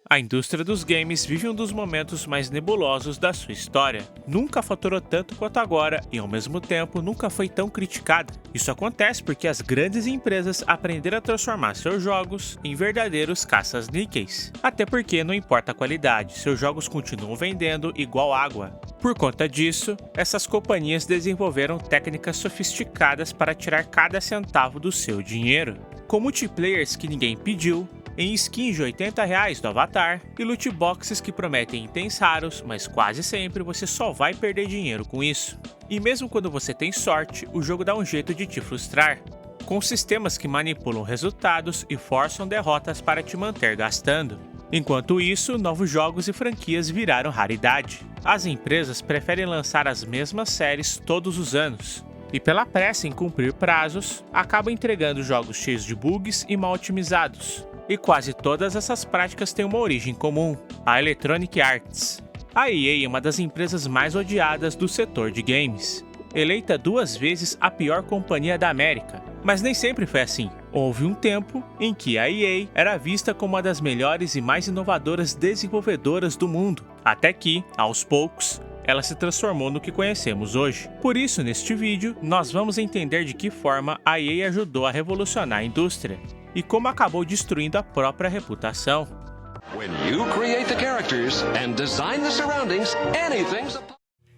A indústria dos games vive um dos momentos mais nebulosos da sua história. Nunca faturou tanto quanto agora e, ao mesmo tempo, nunca foi tão criticada. Isso acontece porque as grandes empresas aprenderam a transformar seus jogos em verdadeiros caças-níqueis. Até porque, não importa a qualidade, seus jogos continuam vendendo igual água. Por conta disso, essas companhias desenvolveram técnicas sofisticadas para tirar cada centavo do seu dinheiro. Com multiplayers que ninguém pediu, em skins de R$80 do Avatar e loot boxes que prometem itens raros, mas quase sempre você só vai perder dinheiro com isso. E mesmo quando você tem sorte, o jogo dá um jeito de te frustrar, com sistemas que manipulam resultados e forçam derrotas para te manter gastando. Enquanto isso, novos jogos e franquias viraram raridade. As empresas preferem lançar as mesmas séries todos os anos, e pela pressa em cumprir prazos, acabam entregando jogos cheios de bugs e mal otimizados. E quase todas essas práticas têm uma origem comum: a Electronic Arts. A EA é uma das empresas mais odiadas do setor de games, eleita 2 vezes a pior companhia da América. Mas nem sempre foi assim. Houve um tempo em que a EA era vista como uma das melhores e mais inovadoras desenvolvedoras do mundo, até que, aos poucos, ela se transformou no que conhecemos hoje. Por isso, neste vídeo, nós vamos entender de que forma a EA ajudou a revolucionar a indústria e como acabou destruindo a própria reputação.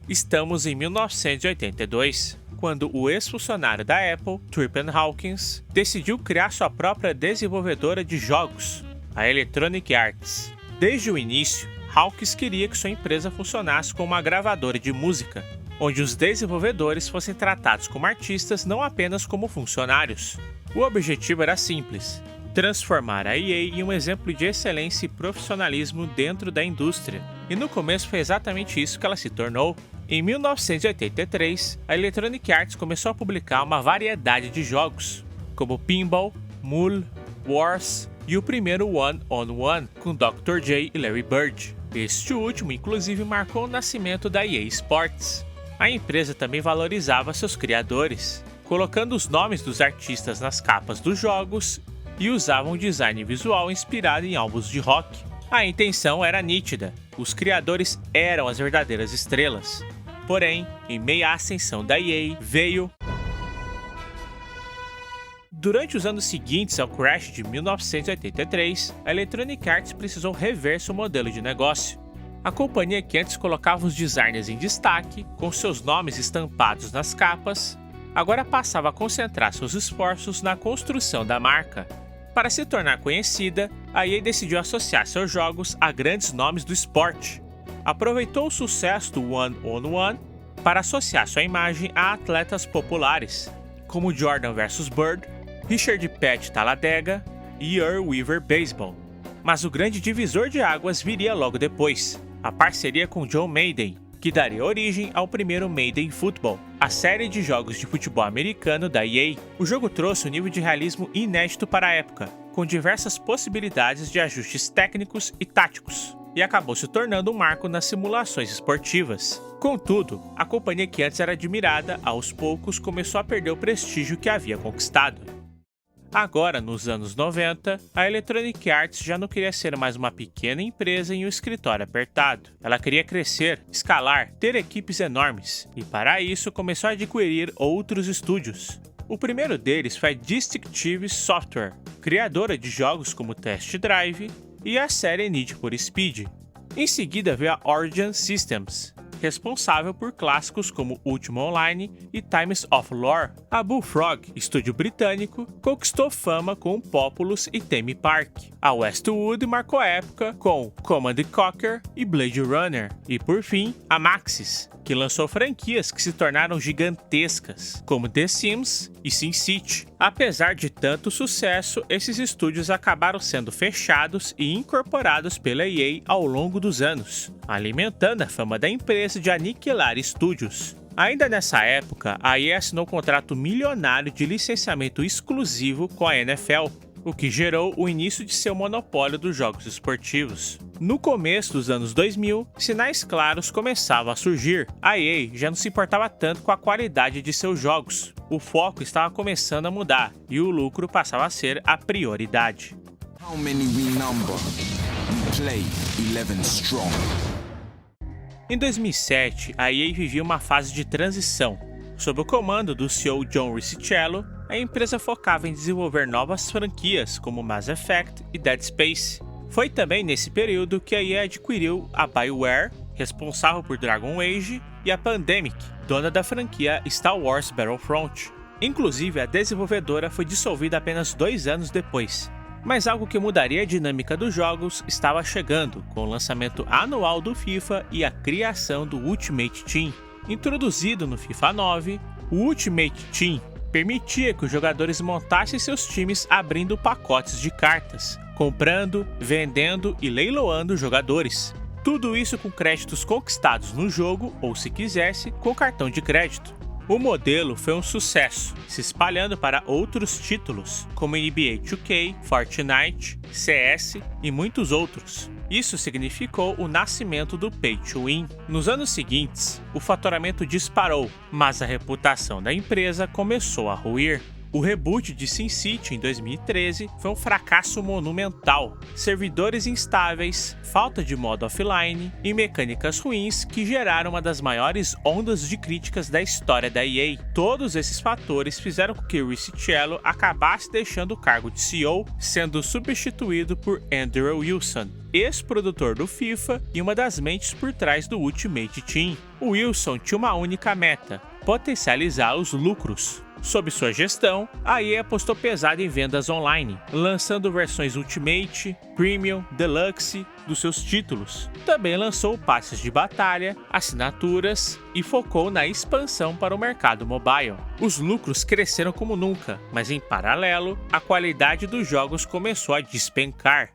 Estamos em 1982, quando o ex-funcionário da Apple, Stephen Hawkins, decidiu criar sua própria desenvolvedora de jogos, a Electronic Arts. Desde o início, Hawkins queria que sua empresa funcionasse como uma gravadora de música, onde os desenvolvedores fossem tratados como artistas, não apenas como funcionários. O objetivo era simples: transformar a EA em um exemplo de excelência e profissionalismo dentro da indústria. E no começo foi exatamente isso que ela se tornou. Em 1983, a Electronic Arts começou a publicar uma variedade de jogos, como Pinball, Mule, Wars e o primeiro One on One, com Dr. J e Larry Bird. Este último, inclusive, marcou o nascimento da EA Sports. A empresa também valorizava seus criadores, colocando os nomes dos artistas nas capas dos jogos e usava um design visual inspirado em álbuns de rock. A intenção era nítida: os criadores eram as verdadeiras estrelas. Porém, em meio à ascensão da EA, veio... Durante os anos seguintes ao crash de 1983, a Electronic Arts precisou rever seu modelo de negócio. A companhia, que antes colocava os designers em destaque, com seus nomes estampados nas capas, agora passava a concentrar seus esforços na construção da marca. Para se tornar conhecida, a EA decidiu associar seus jogos a grandes nomes do esporte. Aproveitou o sucesso do One on One para associar sua imagem a atletas populares, como Jordan vs Bird, Richard Petty Talladega e Earl Weaver Baseball. Mas o grande divisor de águas viria logo depois: a parceria com John Madden, que daria origem ao primeiro Madden Football, a série de jogos de futebol americano da EA. O jogo trouxe um nível de realismo inédito para a época, com diversas possibilidades de ajustes técnicos e táticos, e acabou se tornando um marco nas simulações esportivas. Contudo, a companhia, que antes era admirada, aos poucos começou a perder o prestígio que havia conquistado. Agora, nos anos 90, a Electronic Arts já não queria ser mais uma pequena empresa em um escritório apertado. Ela queria crescer, escalar, ter equipes enormes, e para isso começou a adquirir outros estúdios. O primeiro deles foi a Distinctive Software, criadora de jogos como Test Drive e a série Need for Speed. Em seguida veio a Origin Systems, responsável por clássicos como Ultima Online e Times of Lore. A Bullfrog, estúdio britânico, conquistou fama com Populous e Theme Park. A Westwood marcou a época com Command & Conquer e Blade Runner. E por fim, a Maxis, que lançou franquias que se tornaram gigantescas, como The Sims e SimCity. Apesar de tanto sucesso, esses estúdios acabaram sendo fechados e incorporados pela EA ao longo dos anos, alimentando a fama da empresa de aniquilar estúdios. Ainda nessa época, a EA assinou um contrato milionário de licenciamento exclusivo com a NFL, o que gerou o início de seu monopólio dos jogos esportivos. No começo dos anos 2000, sinais claros começavam a surgir. A EA já não se importava tanto com a qualidade de seus jogos. O foco estava começando a mudar e o lucro passava a ser a prioridade. play 11 strong. Em 2007, a EA vivia uma fase de transição. Sob o comando do CEO John Ricciello, a empresa focava em desenvolver novas franquias como Mass Effect e Dead Space. Foi também nesse período que a EA adquiriu a BioWare, responsável por Dragon Age, e a Pandemic, dona da franquia Star Wars Battlefront. Inclusive, a desenvolvedora foi dissolvida apenas 2 anos depois. Mas algo que mudaria a dinâmica dos jogos estava chegando, com o lançamento anual do FIFA e a criação do Ultimate Team. Introduzido no FIFA 9, o Ultimate Team permitia que os jogadores montassem seus times abrindo pacotes de cartas, comprando, vendendo e leiloando jogadores. Tudo isso com créditos conquistados no jogo ou, se quisesse, com cartão de crédito. O modelo foi um sucesso, se espalhando para outros títulos, como NBA 2K, Fortnite, CS e muitos outros. Isso significou o nascimento do Pay to Win. Nos anos seguintes, o faturamento disparou, mas a reputação da empresa começou a ruir. O reboot de SimCity em 2013 foi um fracasso monumental. Servidores instáveis, falta de modo offline e mecânicas ruins que geraram uma das maiores ondas de críticas da história da EA. Todos esses fatores fizeram com que Ricciello acabasse deixando o cargo de CEO, sendo substituído por Andrew Wilson, ex-produtor do FIFA e uma das mentes por trás do Ultimate Team. O Wilson tinha uma única meta: potencializar os lucros. Sob sua gestão, a EA apostou pesado em vendas online, lançando versões Ultimate, Premium, Deluxe dos seus títulos. Também lançou passes de batalha, assinaturas e focou na expansão para o mercado mobile. Os lucros cresceram como nunca, mas em paralelo, a qualidade dos jogos começou a despencar.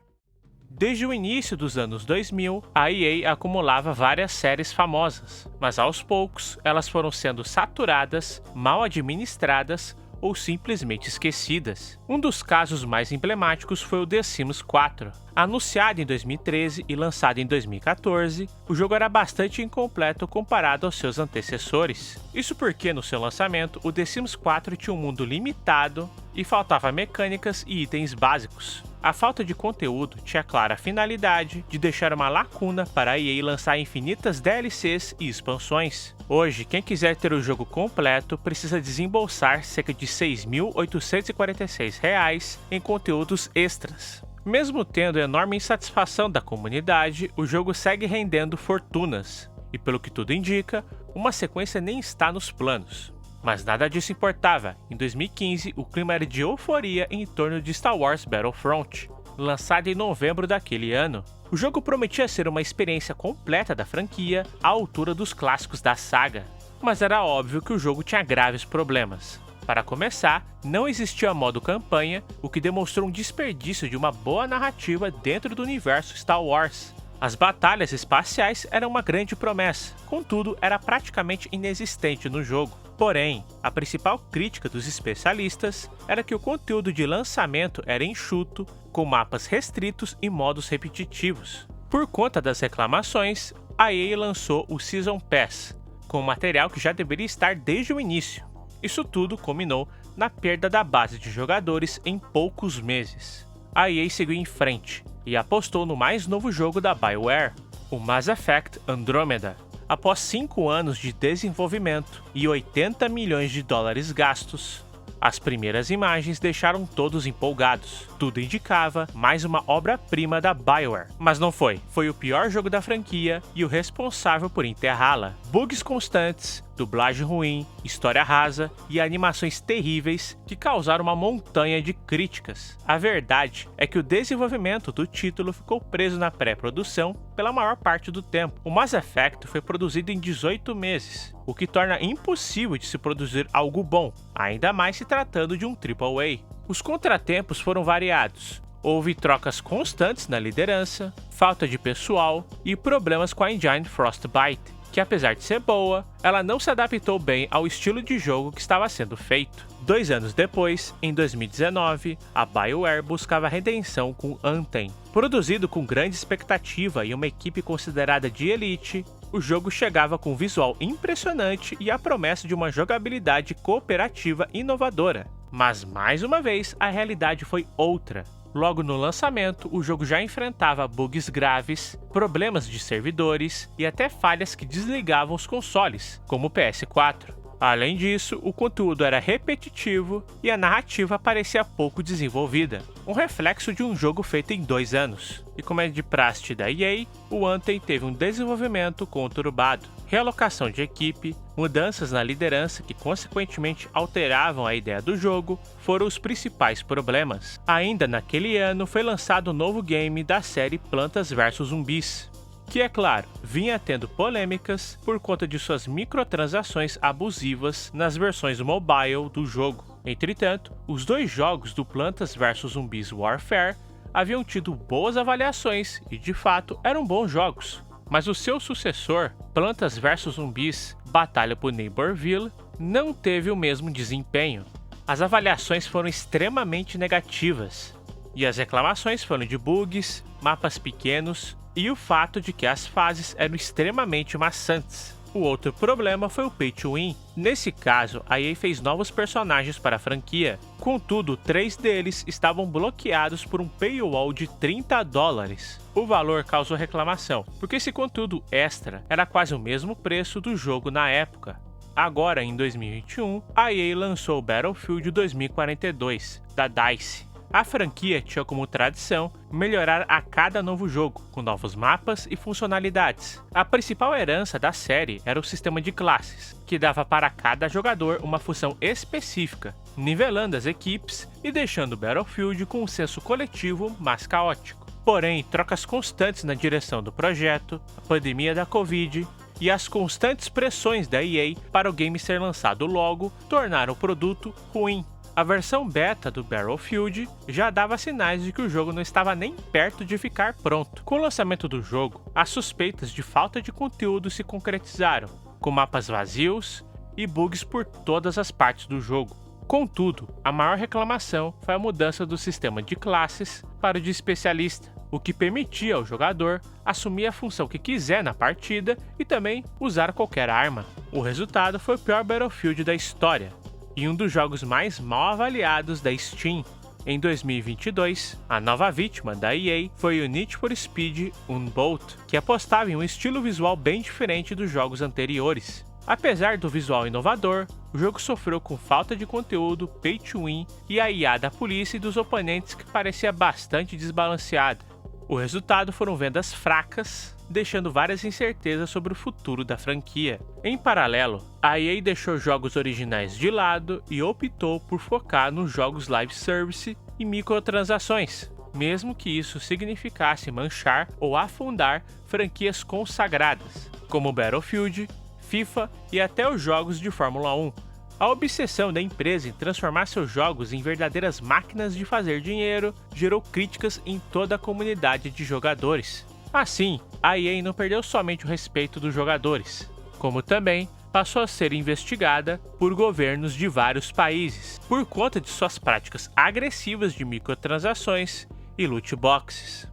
Desde o início dos anos 2000, a EA acumulava várias séries famosas, mas aos poucos elas foram sendo saturadas, mal administradas ou simplesmente esquecidas. Um dos casos mais emblemáticos foi o The Sims 4. Anunciado em 2013 e lançado em 2014, o jogo era bastante incompleto comparado aos seus antecessores. Isso porque, no seu lançamento, o The Sims 4 tinha um mundo limitado e faltava mecânicas e itens básicos. A falta de conteúdo tinha clara finalidade de deixar uma lacuna para a EA lançar infinitas DLCs e expansões. Hoje, quem quiser ter o jogo completo precisa desembolsar cerca de R$ 6.846 em conteúdos extras. Mesmo tendo enorme insatisfação da comunidade, o jogo segue rendendo fortunas, e pelo que tudo indica, uma sequência nem está nos planos. Mas nada disso importava. Em 2015, o clima era de euforia em torno de Star Wars Battlefront, lançado em novembro daquele ano. O jogo prometia ser uma experiência completa da franquia, à altura dos clássicos da saga. Mas era óbvio que o jogo tinha graves problemas. Para começar, não existia modo campanha, o que demonstrou um desperdício de uma boa narrativa dentro do universo Star Wars. As batalhas espaciais eram uma grande promessa, contudo, era praticamente inexistente no jogo. Porém, a principal crítica dos especialistas era que o conteúdo de lançamento era enxuto, com mapas restritos e modos repetitivos. Por conta das reclamações, a EA lançou o Season Pass, com material que já deveria estar desde o início. Isso tudo culminou na perda da base de jogadores em poucos meses. A EA seguiu em frente e apostou no mais novo jogo da BioWare, o Mass Effect Andromeda. Após 5 anos de desenvolvimento e 80 milhões de dólares gastos, as primeiras imagens deixaram todos empolgados. Tudo indicava mais uma obra-prima da BioWare. Mas não foi. Foi o pior jogo da franquia e o responsável por enterrá-la. Bugs constantes, dublagem ruim, história rasa e animações terríveis que causaram uma montanha de críticas. A verdade é que o desenvolvimento do título ficou preso na pré-produção pela maior parte do tempo. O Mass Effect foi produzido em 18 meses, o que torna impossível de se produzir algo bom, ainda mais se tratando de um AAA. Os contratempos foram variados. Houve trocas constantes na liderança, falta de pessoal e problemas com a engine Frostbite, que apesar de ser boa, ela não se adaptou bem ao estilo de jogo que estava sendo feito. 2 anos depois, em 2019, a BioWare buscava redenção com Anthem. Produzido com grande expectativa e uma equipe considerada de elite, o jogo chegava com um visual impressionante e a promessa de uma jogabilidade cooperativa inovadora. Mas mais uma vez, a realidade foi outra. Logo no lançamento, o jogo já enfrentava bugs graves, problemas de servidores e até falhas que desligavam os consoles, como o PS4. Além disso, o conteúdo era repetitivo e a narrativa parecia pouco desenvolvida, um reflexo de um jogo feito em 2 anos. E como é de praxe da EA, o Anthem teve um desenvolvimento conturbado, realocação de equipe, mudanças na liderança que consequentemente alteravam a ideia do jogo foram os principais problemas. Ainda naquele ano foi lançado o novo game da série Plantas vs Zumbis, que, é claro, vinha tendo polêmicas por conta de suas microtransações abusivas nas versões mobile do jogo. Entretanto, os 2 jogos do Plantas vs Zumbis Warfare haviam tido boas avaliações e, de fato, eram bons jogos. Mas o seu sucessor, Plantas vs Zumbis Batalha por Neighborville, não teve o mesmo desempenho. As avaliações foram extremamente negativas, e as reclamações foram de bugs, mapas pequenos e o fato de que as fases eram extremamente maçantes. O outro problema foi o Pay to Win. Nesse caso, a EA fez novos personagens para a franquia, contudo, 3 deles estavam bloqueados por um paywall de $30. O valor causou reclamação, porque esse conteúdo extra era quase o mesmo preço do jogo na época. Agora, em 2021, a EA lançou Battlefield 2042, da DICE. A franquia tinha como tradição melhorar a cada novo jogo, com novos mapas e funcionalidades. A principal herança da série era o sistema de classes, que dava para cada jogador uma função específica, nivelando as equipes e deixando o Battlefield com um senso coletivo mais caótico. Porém, trocas constantes na direção do projeto, a pandemia da Covid e as constantes pressões da EA para o game ser lançado logo tornaram o produto ruim. A versão beta do Battlefield já dava sinais de que o jogo não estava nem perto de ficar pronto. Com o lançamento do jogo, as suspeitas de falta de conteúdo se concretizaram, com mapas vazios e bugs por todas as partes do jogo. Contudo, a maior reclamação foi a mudança do sistema de classes para o de especialista, o que permitia ao jogador assumir a função que quiser na partida e também usar qualquer arma. O resultado foi o pior Battlefield da história, e um dos jogos mais mal avaliados da Steam. Em 2022, a nova vítima da EA foi o Need for Speed Unbolt, que apostava em um estilo visual bem diferente dos jogos anteriores. Apesar do visual inovador, o jogo sofreu com falta de conteúdo, pay to win e a IA da polícia e dos oponentes que parecia bastante desbalanceada. O resultado foram vendas fracas, deixando várias incertezas sobre o futuro da franquia. Em paralelo, a EA deixou jogos originais de lado e optou por focar nos jogos live service e microtransações, mesmo que isso significasse manchar ou afundar franquias consagradas, como Battlefield, FIFA e até os jogos de Fórmula 1. A obsessão da empresa em transformar seus jogos em verdadeiras máquinas de fazer dinheiro gerou críticas em toda a comunidade de jogadores. Assim, a EA não perdeu somente o respeito dos jogadores, como também passou a ser investigada por governos de vários países, por conta de suas práticas agressivas de microtransações e loot boxes.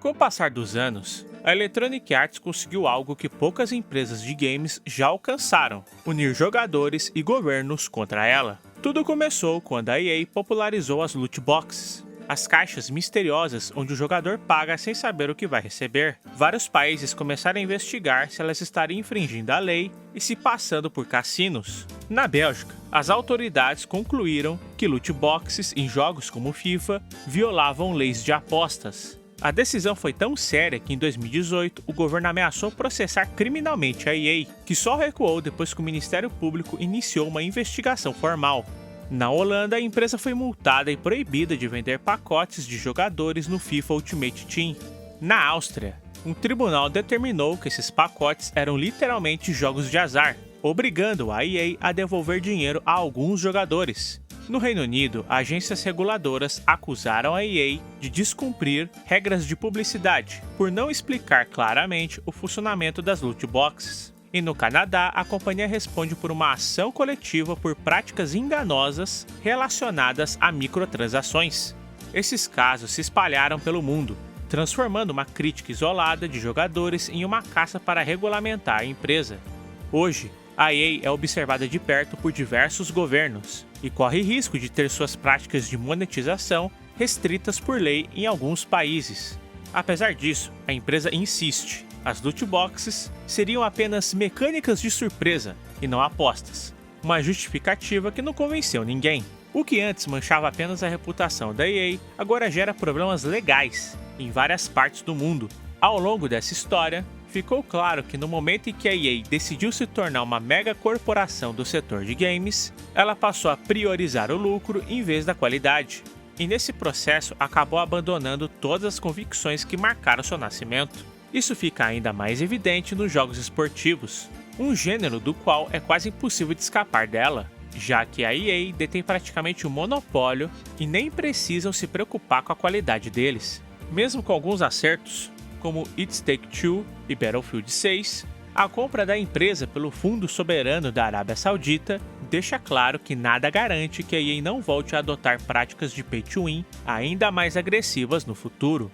Com o passar dos anos, a Electronic Arts conseguiu algo que poucas empresas de games já alcançaram: unir jogadores e governos contra ela. Tudo começou quando a EA popularizou as loot boxes, as caixas misteriosas onde o jogador paga sem saber o que vai receber. Vários países começaram a investigar se elas estariam infringindo a lei e se passando por cassinos. Na Bélgica, as autoridades concluíram que loot boxes em jogos como FIFA violavam leis de apostas. A decisão foi tão séria que em 2018 o governo ameaçou processar criminalmente a EA, que só recuou depois que o Ministério Público iniciou uma investigação formal. Na Holanda, a empresa foi multada e proibida de vender pacotes de jogadores no FIFA Ultimate Team. Na Áustria, um tribunal determinou que esses pacotes eram literalmente jogos de azar, obrigando a EA a devolver dinheiro a alguns jogadores. No Reino Unido, agências reguladoras acusaram a EA de descumprir regras de publicidade por não explicar claramente o funcionamento das loot boxes. E no Canadá, a companhia responde por uma ação coletiva por práticas enganosas relacionadas a microtransações. Esses casos se espalharam pelo mundo, transformando uma crítica isolada de jogadores em uma caça para regulamentar a empresa. Hoje, a EA é observada de perto por diversos governos e corre risco de ter suas práticas de monetização restritas por lei em alguns países. Apesar disso, a empresa insiste: as loot boxes seriam apenas mecânicas de surpresa e não apostas. Uma justificativa que não convenceu ninguém. O que antes manchava apenas a reputação da EA, agora gera problemas legais em várias partes do mundo. Ao longo dessa história, ficou claro que no momento em que a EA decidiu se tornar uma mega corporação do setor de games, ela passou a priorizar o lucro em vez da qualidade. E nesse processo acabou abandonando todas as convicções que marcaram seu nascimento. Isso fica ainda mais evidente nos jogos esportivos, um gênero do qual é quase impossível de escapar dela, já que a EA detém praticamente um monopólio e nem precisam se preocupar com a qualidade deles. Mesmo com alguns acertos, como It Takes Two e Battlefield 6, a compra da empresa pelo Fundo Soberano da Arábia Saudita deixa claro que nada garante que a EA não volte a adotar práticas de pay to win ainda mais agressivas no futuro.